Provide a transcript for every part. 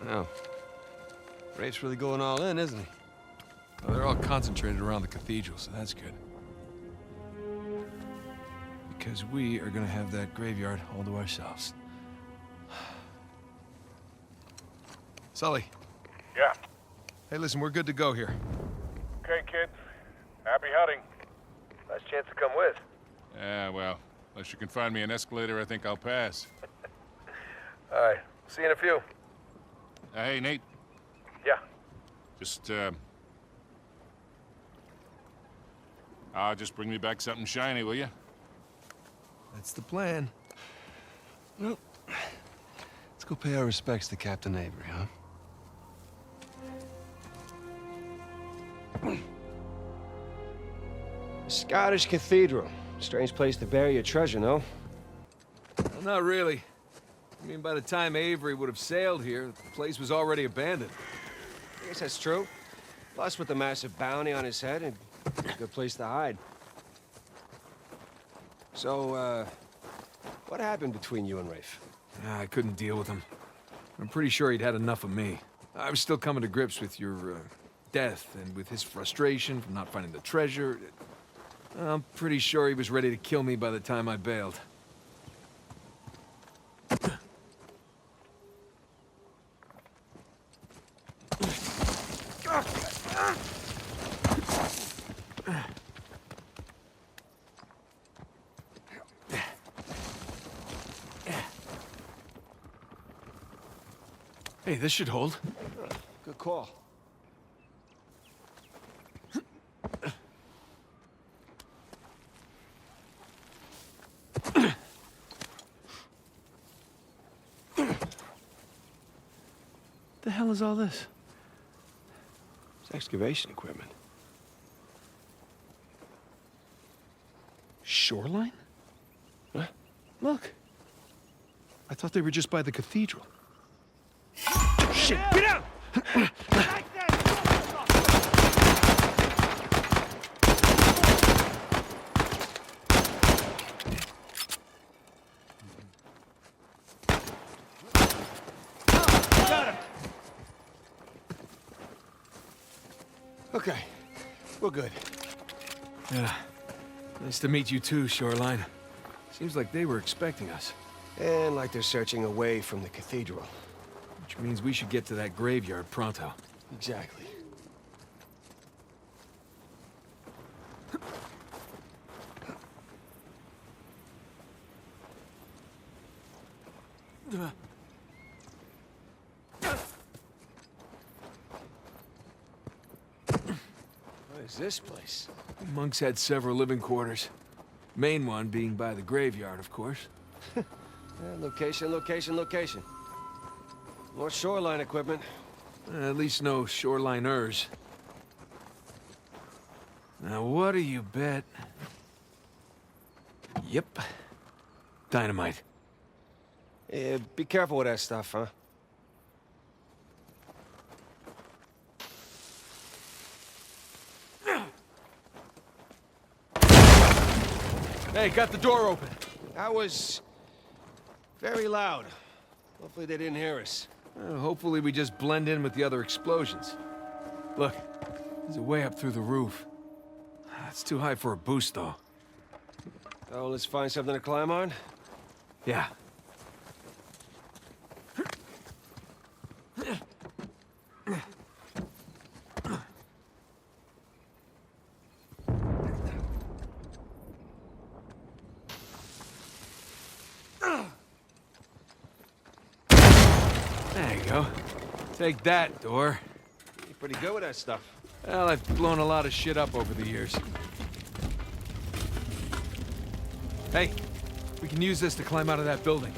Oh. Rafe's really going all in, isn't he? Well, they're all concentrated around the cathedral, so that's good. Because we are gonna have that graveyard all to ourselves. Sully. Yeah. Hey, listen, we're good to go here. Okay, kid. Happy hunting. Nice chance to come with. Yeah, well, unless you can find me an escalator, I think I'll pass. All right. See you in a few. Hey, Nate. Yeah. Just bring me back something shiny, will you? That's the plan. Well, let's go pay our respects to Captain Avery, huh? Scottish Cathedral. Strange place to bury your treasure, no? Well, not really. I mean, by the time Avery would have sailed here, the place was already abandoned. I guess that's true. Plus, with the massive bounty on his head, a good place to hide. So, what happened between you and Rafe? I couldn't deal with him. I'm pretty sure he'd had enough of me. I was still coming to grips with your, death and with his frustration from not finding the treasure. I'm pretty sure he was ready to kill me by the time I bailed. Hey, this should hold. Good call. The hell is all this? It's excavation equipment. Shoreline? What? Look. I thought they were just by the cathedral. Shit, get out! Okay, we're good. Yeah. Nice to meet you too, Shoreline. Seems like they were expecting us. And like they're searching away from the cathedral. Which means we should get to that graveyard pronto. Exactly. What is this place? Monks had several living quarters. Main one being by the graveyard, of course. Location, location, location. More shoreline equipment. At least no shoreliners. Now, what do you bet? Yep. Dynamite. Yeah, be careful with that stuff, huh? Hey, got the door open. That was very loud. Hopefully they didn't hear us. Hopefully we just blend in with the other explosions. Look, there's a way up through the roof. It's too high for a boost, though. Oh, let's find something to climb on? Yeah. There you go. Take that, door. You're pretty good with that stuff. Well, I've blown a lot of shit up over the years. Hey, we can use this to climb out of that building.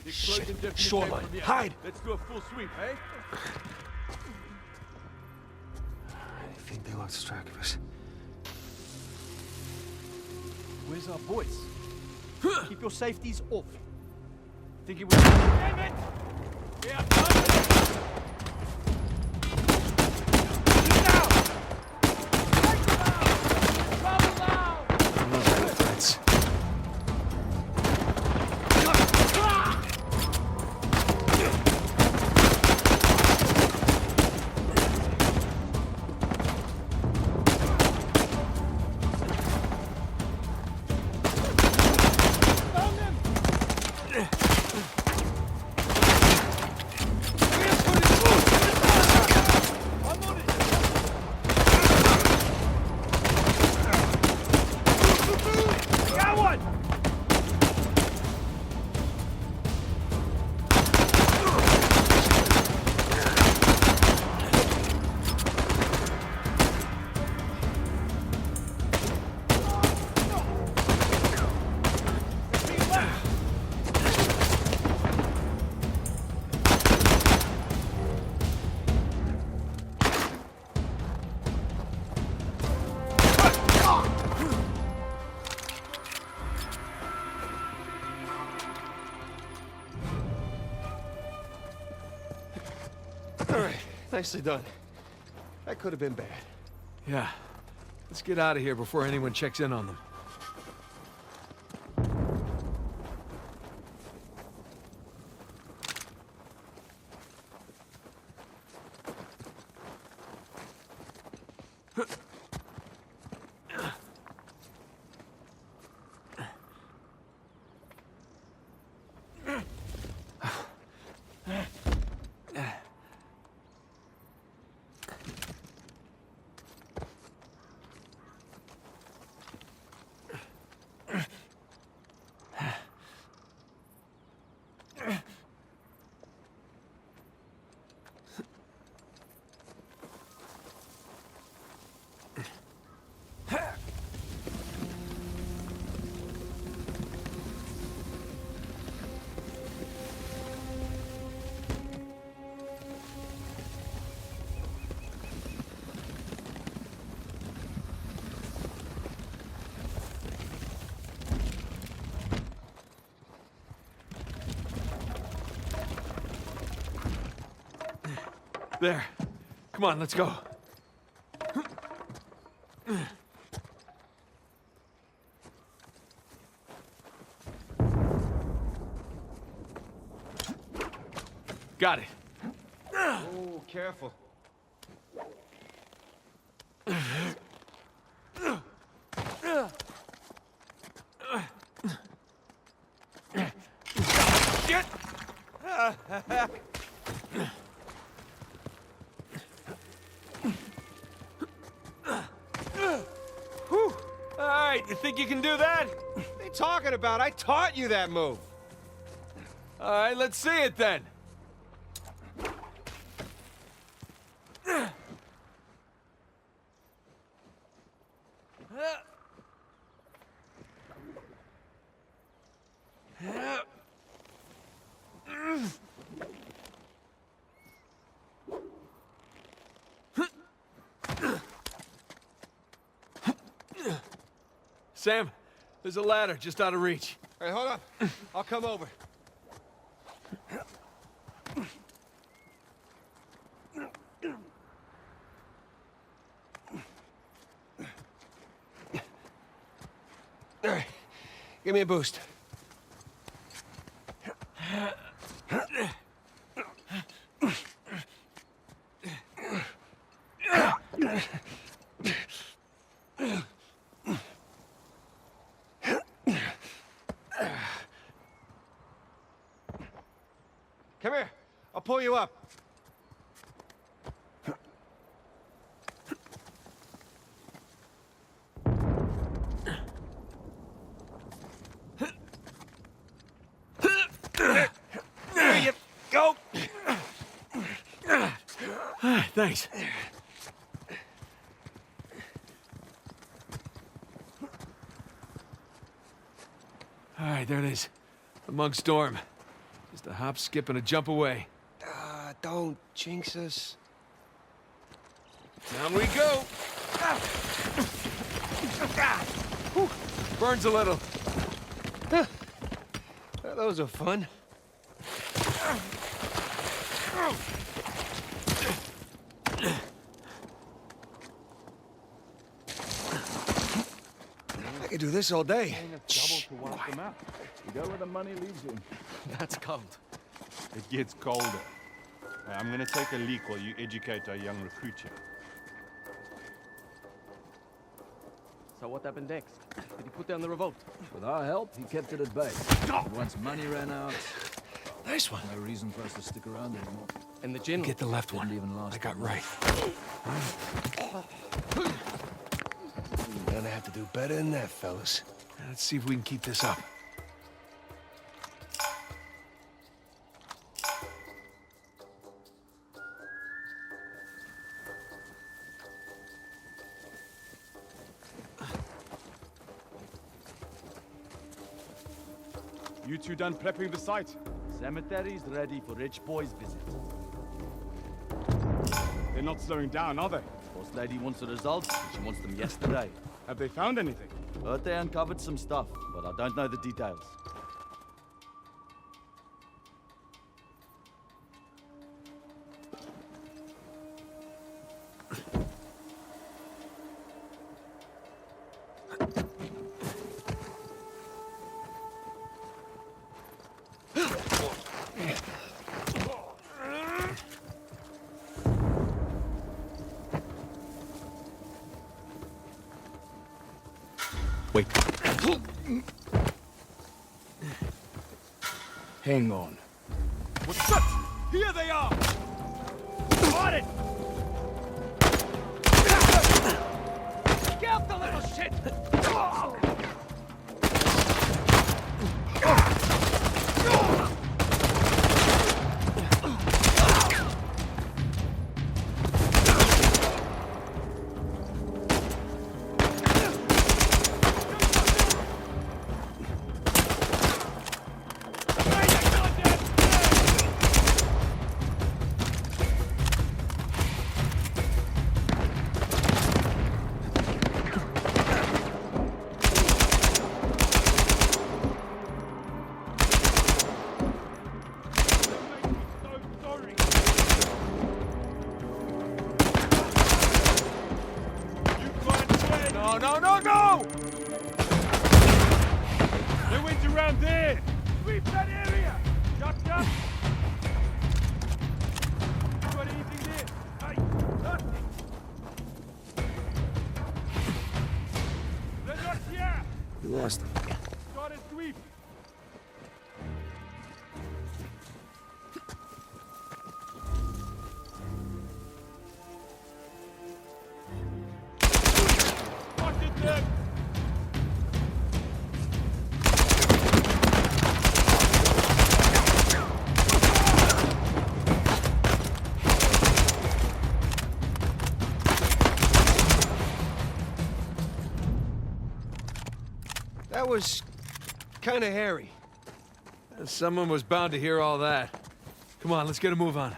Shit. Shoreline. Hide! Let's do a full sweep, eh? I think they lost track of us. Where's our boys? Keep your safeties off. Think it was... Damn it! Threats. Got one! All right, nicely done. That could have been bad. Yeah. Let's get out of here before anyone checks in on them. There. Come on, let's go. Got it. Oh, careful. Get! Whew. All right, you think you can do that? What are you talking about? I taught you that move. All right, let's see it then. Sam, there's a ladder just out of reach. All right, hold up. I'll come over. All right, give me a boost. Come here. I'll pull you up. There you go. Thanks. All right, there it is. The Monk Storm. Just a hop, skip, and a jump away. Don't jinx us. Down we go. Whew. Burns a little. Those are fun. I could do this all day. Double to wipe them out. You go where the money leads you. That's cold. It gets colder. I'm gonna take a leak while you educate our young recruit here. So what happened next? Did he put down the revolt? With our help, he kept it at bay. And once money ran out, Nice one. no reason for us to stick around anymore. And the general? Get the left Didn't one. even last I got long. right. Gonna have to do better than that, fellas. Let's see if we can keep this up. You two done prepping the site? Cemetery's ready for rich boys' visit. They're not slowing down, are they? Boss lady wants the results, and she wants them yesterday. Have they found anything? Heard they uncovered some stuff, but I don't know the details. Wait. Hang on. What's up? Here they are! Got it! Get the little shit! No, no, no, no! They went around there! Sweep that area! Shotgun! You got anything there? Hey, nothing! They're not here! We lost them. Got a sweep! Spotted them! That was kind of hairy. Someone was bound to hear all that. Come on, let's get a move on.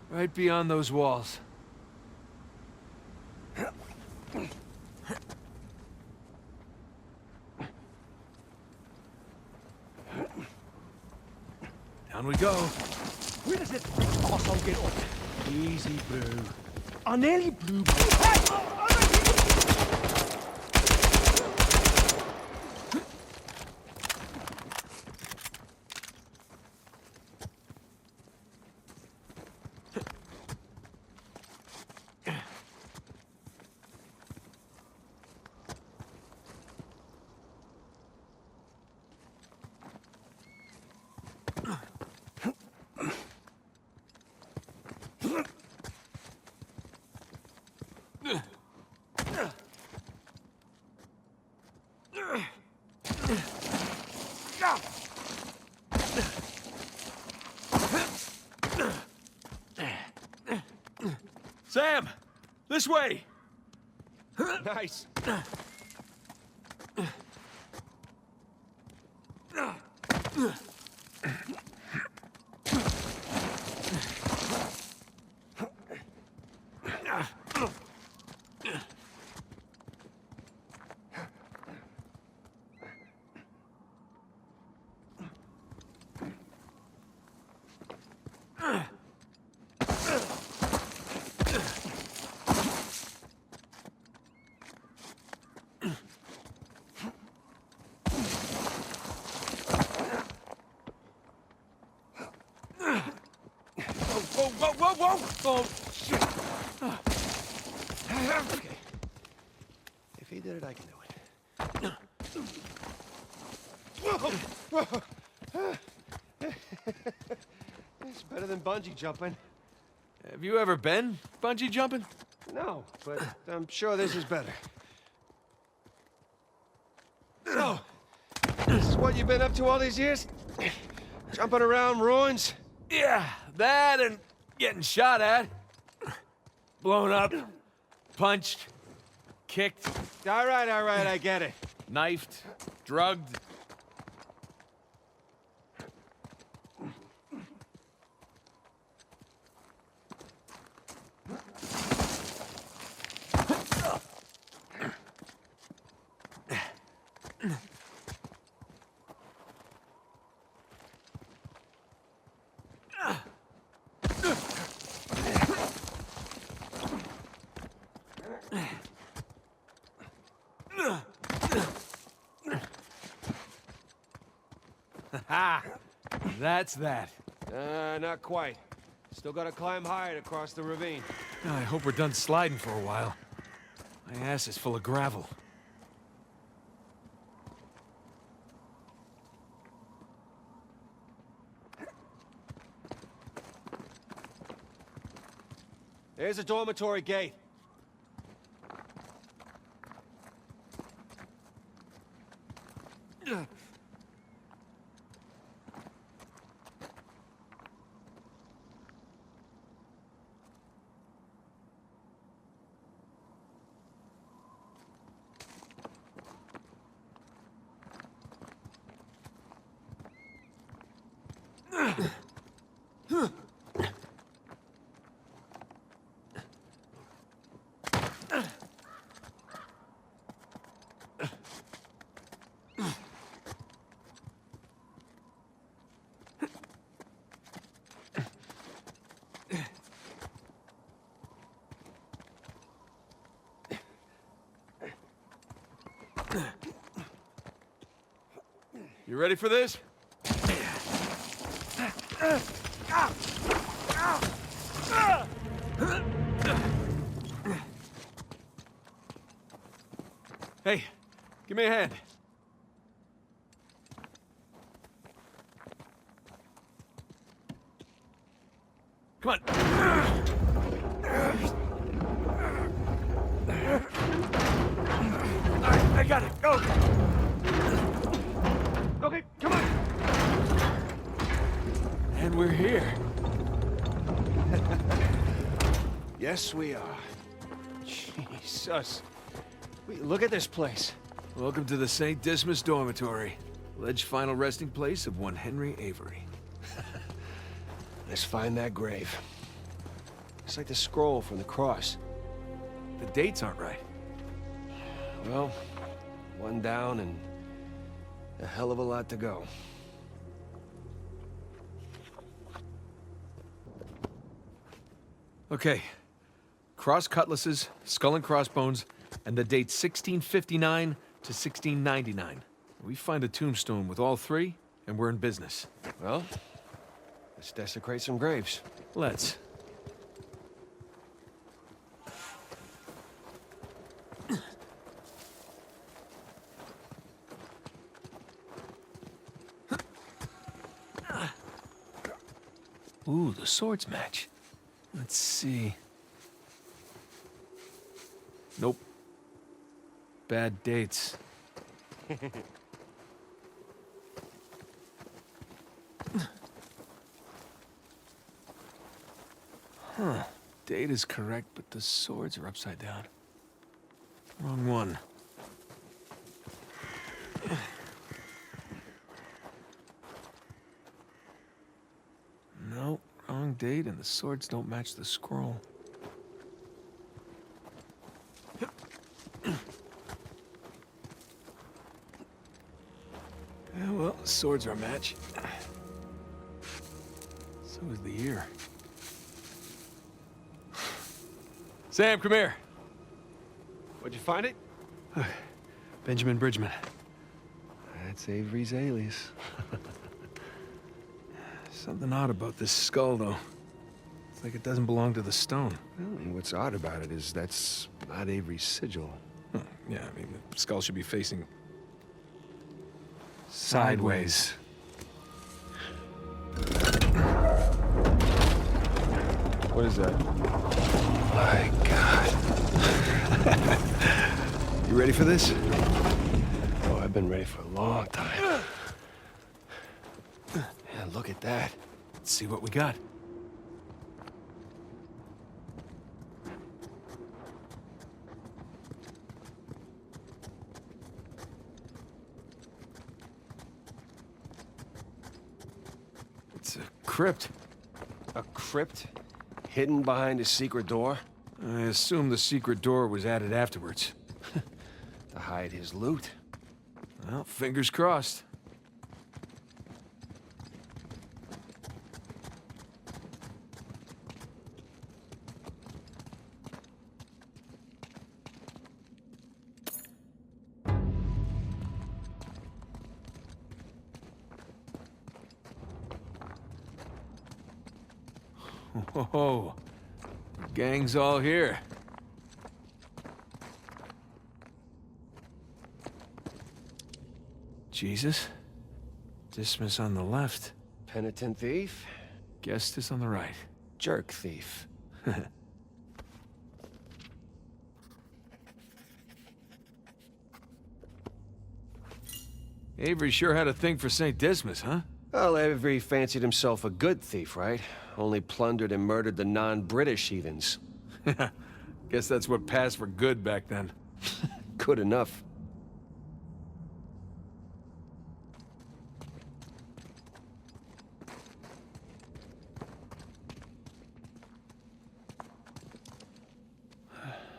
Right beyond those walls. Down we go. Where does it arsehole get off? Easy, Blue. I nearly blew. Hey! Sam! This way! Nice. Whoa, whoa, whoa, whoa! Oh, shit! Okay. If he did it, I can do it. It's better than bungee jumping. Have you ever been bungee jumping? No, but I'm sure this is better. So, this is what you've been up to all these years? Jumping around ruins? Yeah, that and getting shot at. Blown up. Punched. Kicked. All right, I get it. Knifed. Drugged. Ha! That's that. Not quite. Still gotta climb higher to cross the ravine. I hope we're done sliding for a while. My ass is full of gravel. There's a dormitory gate. You ready for this? Hey, give me a hand. Come on. All right, I got it. Go. Okay, come on! And we're here. Yes, we are. Jesus. Wait, look at this place. Welcome to the St. Dismas Dormitory. Alleged final resting place of one Henry Avery. Let's find that grave. It's like the scroll from the cross. The dates aren't right. Well, one down and a hell of a lot to go. Okay. Cross cutlasses, skull and crossbones, and the date 1659 to 1699. We find a tombstone with all three, and we're in business. Well, let's desecrate some graves. Let's. Ooh, the swords match. Let's see. Nope. Bad dates. Huh. Date is correct, but the swords are upside down. Wrong one. No, wrong date, and the swords don't match the scroll. Yeah, well, the swords are a match. So is the ear. Sam, come here. Where'd you find it? Benjamin Bridgman. That's Avery's alias. Something odd about this skull, though. It's like it doesn't belong to the stone. Well, and what's odd about it is that's not Avery's sigil. Yeah, I mean, the skull should be facing sideways. What is that? My God. You ready for this? Oh, I've been ready for a long time. Yeah, look at that. Let's see what we got. It's a crypt. A crypt? Hidden behind a secret door? I assume the secret door was added afterwards. To hide his loot. Well, fingers crossed. Whoa, the gang's all here. Jesus, Dismas on the left, Penitent thief? Gestas on the right. Jerk thief. Avery sure had a thing for St. Dismas, huh? Well, Avery fancied himself a good thief, right? Only plundered and murdered the non-British heathens. Guess that's what passed for good back then. Good enough.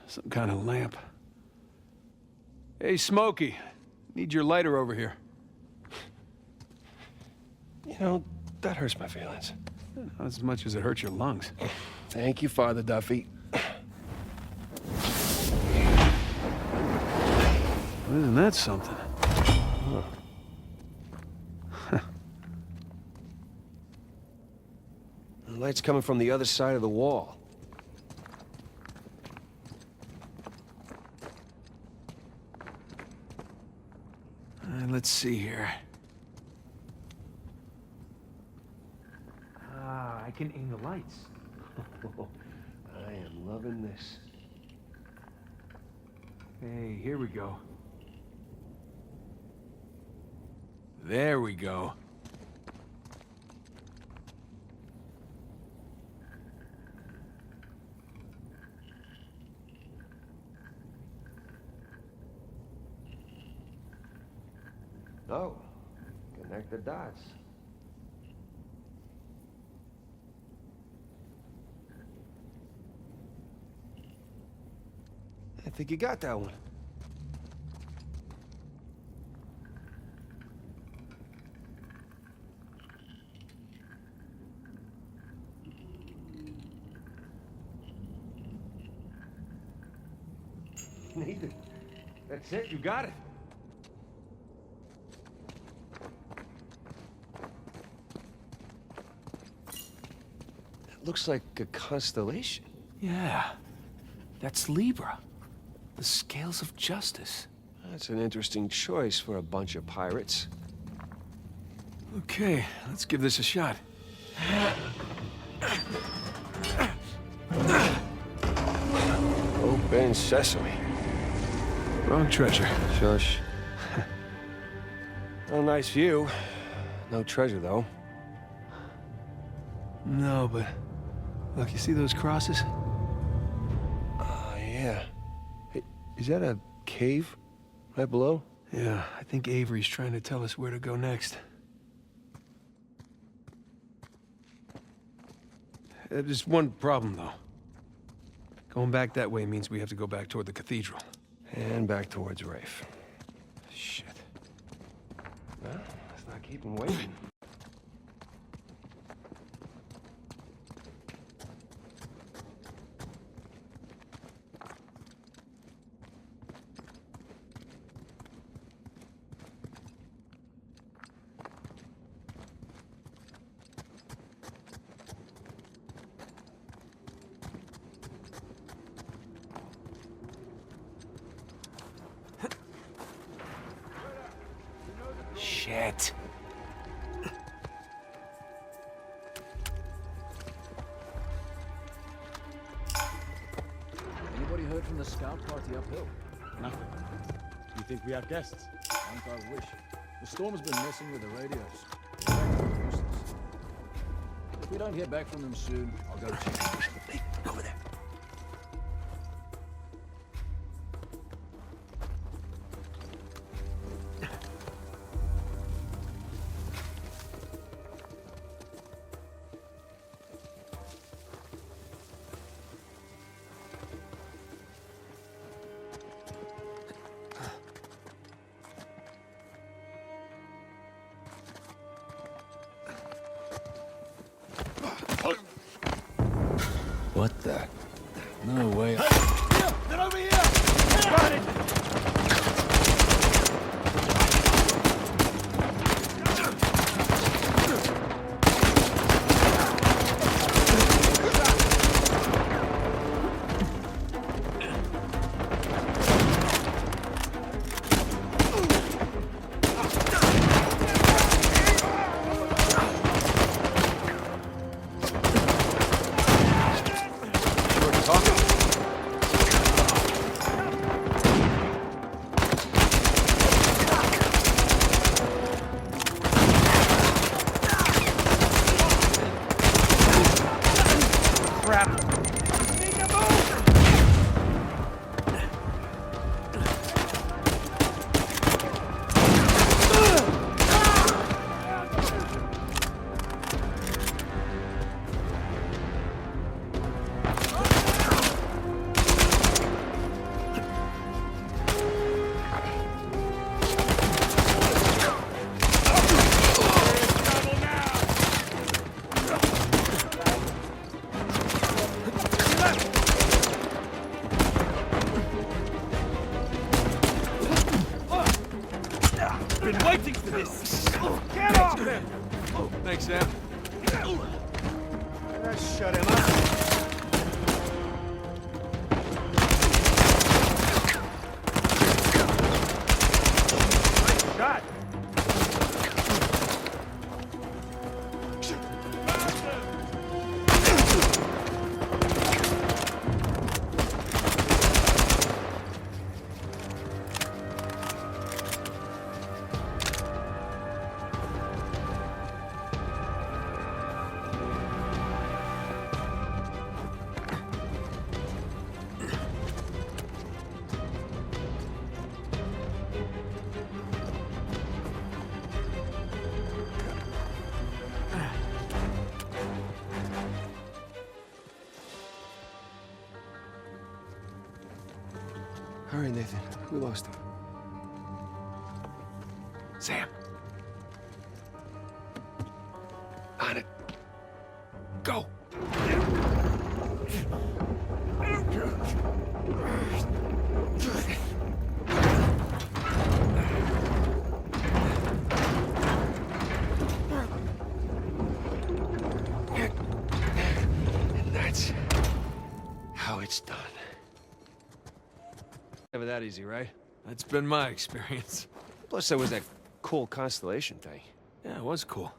Some kind of lamp. Hey, Smokey. Need your lighter over here. You know, that hurts my feelings. Not as much as it hurts your lungs. Thank you, Father Duffy. Well, isn't that something? The light's coming from the other side of the wall. Let's see here. Ah, I can aim the lights. I am loving this. Hey, here we go. There we go. Oh, connect the dots. I think you got that one. Nathan, that's it, you got it. It looks like a constellation. Yeah. That's Libra. The scales of justice. That's an interesting choice for a bunch of pirates. Okay, let's give this a shot. Open sesame. Wrong treasure. Shush. Well, nice view. No treasure, though. No, but Look, you see those crosses? Yeah. Hey, is that a cave right below? Yeah, I think Avery's trying to tell us where to go next. There's one problem, though. Going back that way means we have to go back toward the cathedral. And back towards Rafe. Shit. Well, let's not keep him waiting. Shit. Anybody heard from the scout party uphill? Nothing. You think we have guests? I wish. The storm has been messing with the radios. They're useless. If we don't hear back from them soon, I'll go check. Over there. What the? No way. They're over here! Got it! Been waiting for this. Get off him! Thanks, Sam. Let's shut him up. Shot! All right, Nathan. We lost him. Sam. On it. Go. And that's how it's done. Never that easy, right? That's been my experience. Plus, there was that cool constellation thing. Yeah, it was cool.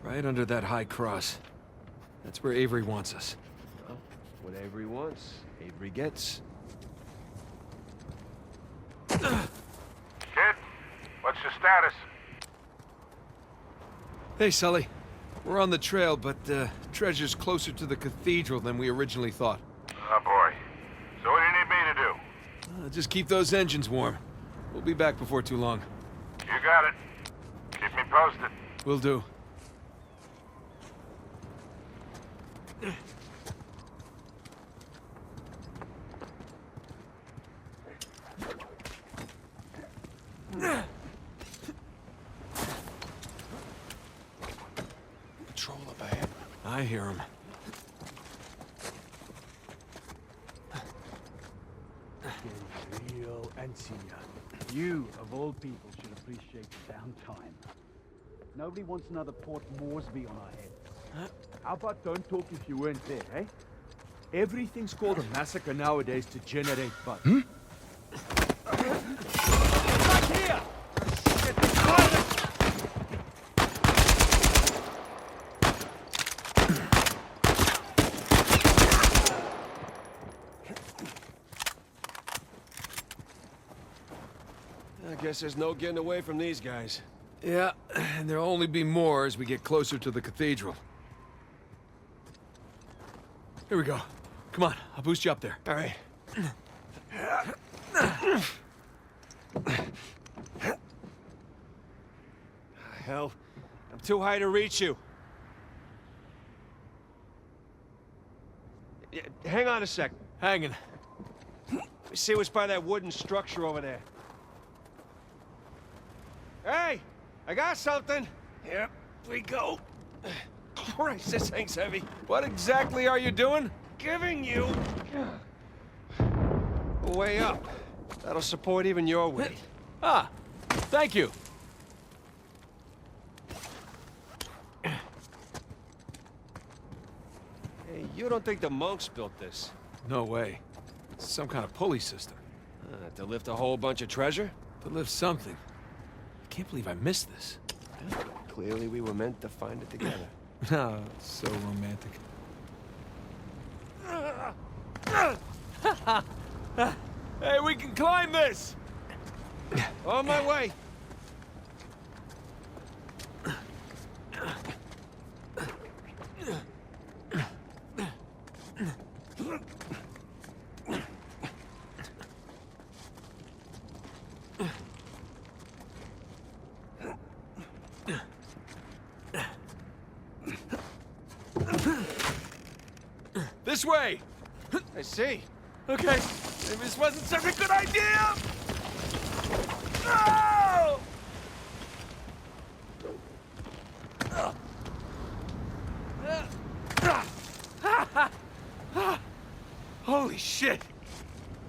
Right under that high cross. That's where Avery wants us. What Avery wants, Avery gets. Kid, what's your status? Hey, Sully. We're on the trail, but treasure's closer to the cathedral than we originally thought. Oh, boy. So what do you need me to do? Just keep those engines warm. We'll be back before too long. You got it. Keep me posted. Will do. Patrol up ahead. I hear him. Real antsy. You, of all people, should appreciate the downtime. Nobody wants another Port Moresby on our head. How about don't talk if you weren't there, eh? Everything's called a massacre nowadays to generate buzz. Back here! Get this silence! I guess there's no getting away from these guys. Yeah, and there'll only be more as we get closer to the cathedral. Here we go. Come on, I'll boost you up there. All right. Hell, I'm too high to reach you. Yeah, hang on a sec. Hanging. Let me see what's by that wooden structure over there. Hey, I got something. Here we go. Christ, this thing's heavy. What exactly are you doing? Giving you a way up. That'll support even your weight. Ah, thank you. Hey, you don't think the monks built this? No way. It's some kind of pulley system. To lift a whole bunch of treasure? To lift something. I can't believe I missed this. Clearly we were meant to find it together. Oh, so romantic. Hey, we can climb this! On my way. This way! I see. Okay, maybe this wasn't such a good idea! No! Holy shit!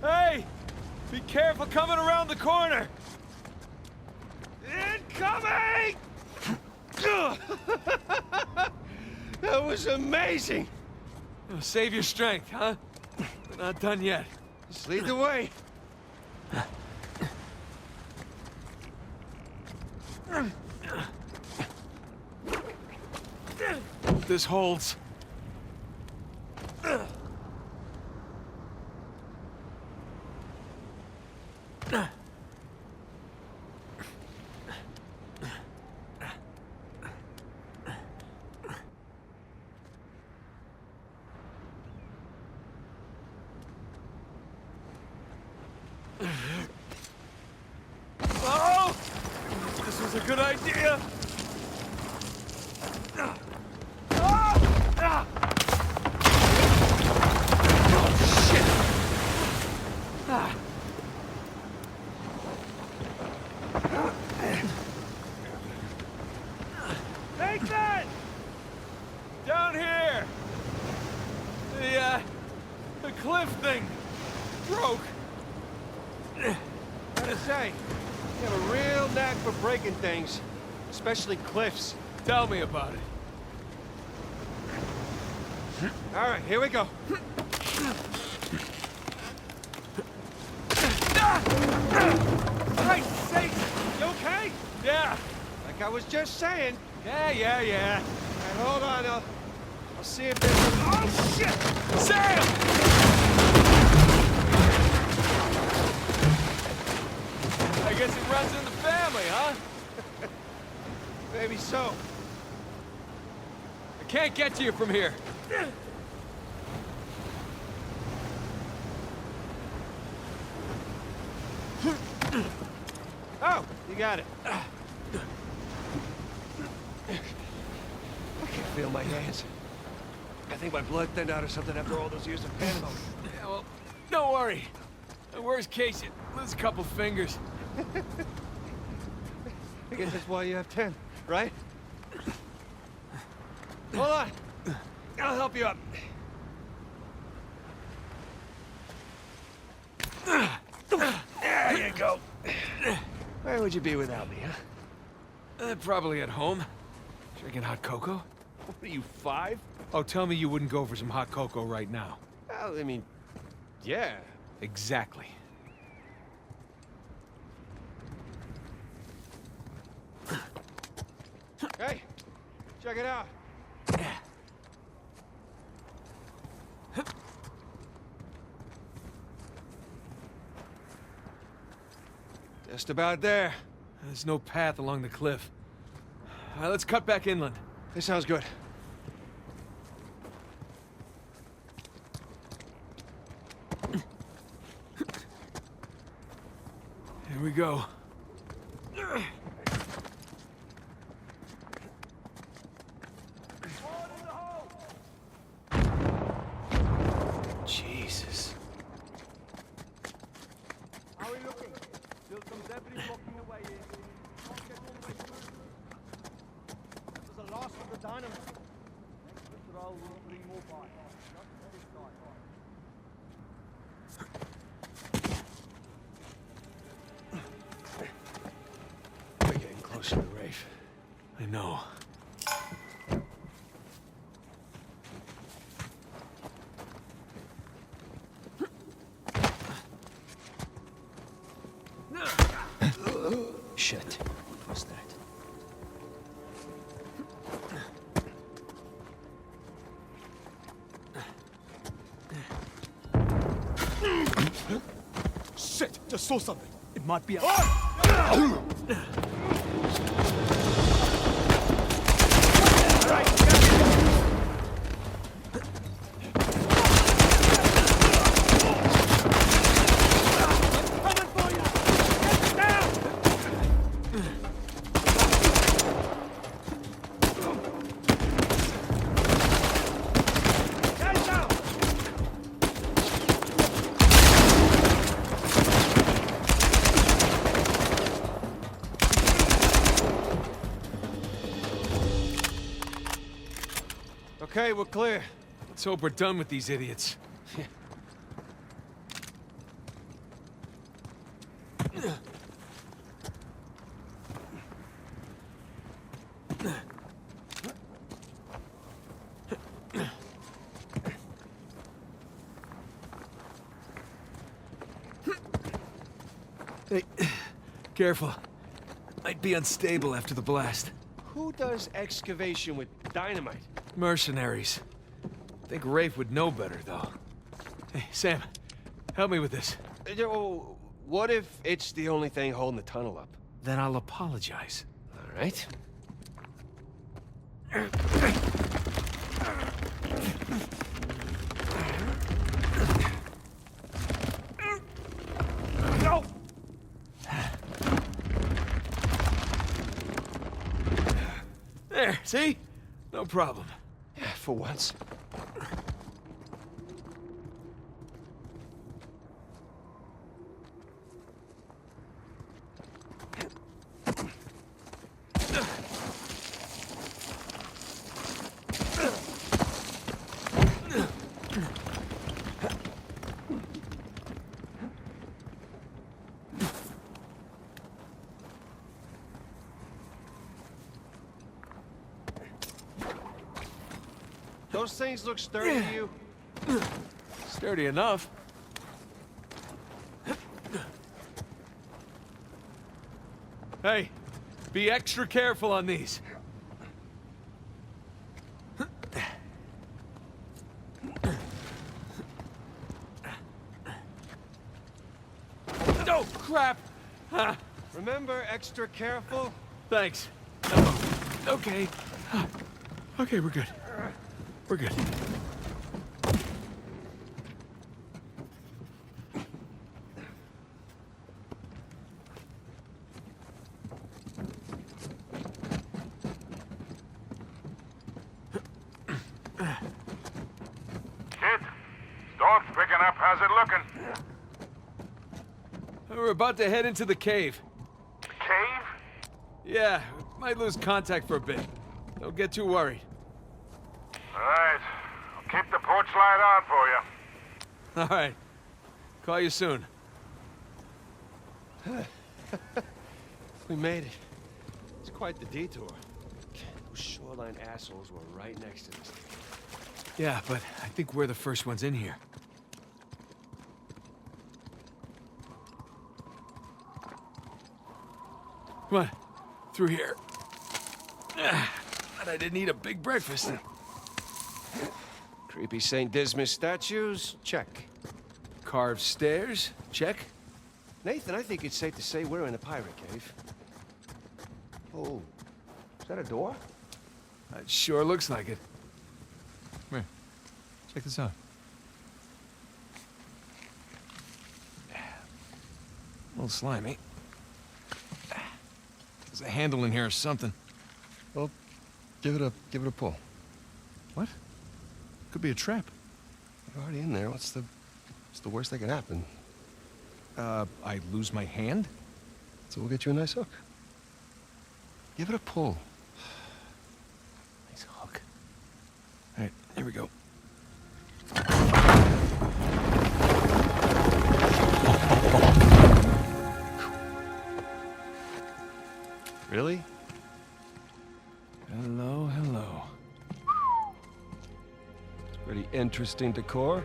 Hey! Be careful coming around the corner! Incoming! That was amazing! Save your strength, huh? We're not done yet. Just lead the way. Hope this holds. Oh! This was a good idea! Oh, shit! Nathan! Down here! The cliff thing broke. Gotta say, you have a real knack for breaking things, especially cliffs. Tell me about it. All right, here we go. Ah! Like I was just saying. Yeah. All right, hold on. I'll see if there's... Oh, shit! Sam! I guess it runs in the family, huh? Maybe so. I can't get to you from here. Oh, you got it. I can't feel my hands. I think my blood thinned out or something after all those years of Panama. Yeah, well, don't worry. The worst case, you lose a couple fingers. I guess that's why you have 10, right? Hold on. I'll help you up. There you go. Where would you be without me, huh? Probably at home. Drinking hot cocoa. What are you, 5? Oh, tell me you wouldn't go for some hot cocoa right now. Well, I mean, yeah. Exactly. Hey, check it out. Just about there. There's no path along the cliff. All right, let's cut back inland. This sounds good. Here we go. Jesus. How are we looking? Still some debris blocking the way in. Can't get all the way through. This is the last of the dynamite. Next patrol will bring more by. Just this side. We're getting closer to Rafe. I know. Shit. What's that? Shit! Just saw something. It might be a... Okay, we're clear. Let's hope we're done with these idiots. Hey, careful. Might be unstable after the blast. Who does excavation with dynamite? Mercenaries. Think Rafe would know better, though. Hey, Sam, help me with this. Oh, what if it's the only thing holding the tunnel up? Then I'll apologize. All right. No! There, see? No problem. Yeah, for once. Those things look sturdy to you? Sturdy enough. Hey, Be extra careful on these. Oh, crap! Remember, extra careful? Thanks. Okay. Okay, we're good. We're good. Kid, storm's picking up. How's it looking? We're about to head into the cave. Cave? Yeah, might lose contact for a bit. Don't get too worried. All right. I'll keep the porch light on for you. All right. Call you soon. We made it. It's quite the detour. Those shoreline assholes were right next to us. Yeah, but I think we're the first ones in here. Come on, through here. But I didn't eat a big breakfast. Creepy St. Dismas statues? Check. Carved stairs? Check. Nathan, I think it's safe to say we're in a pirate cave. Oh, is that a door? It sure looks like it. Come here. Check this out. A little slimy. There's a handle in here or something. Well, give it a pull. What? Could be a trap. You're already in there. What's the worst that could happen? I lose my hand? So we'll get you a nice hook. Give it a pull. Nice hook. All right, here we go. Really? Hello, hello. Pretty interesting decor.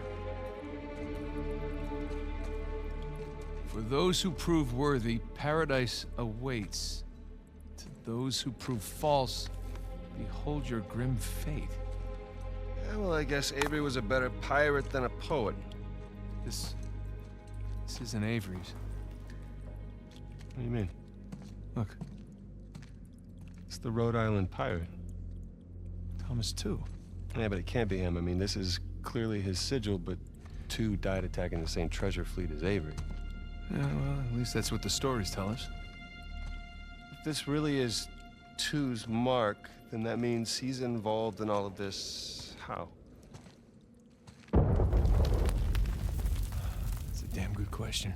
For those who prove worthy, paradise awaits. To those who prove false, behold your grim fate. Yeah, well, I guess Avery was a better pirate than a poet. This isn't Avery's. What do you mean? Look, It's the Rhode Island pirate. Thomas too. Yeah, but it can't be him. I mean, this is clearly his sigil, but 2 died attacking the same treasure fleet as Avery. Yeah, well, at least that's what the stories tell us. If this really is 2's mark, then that means he's involved in all of this. How? That's a damn good question.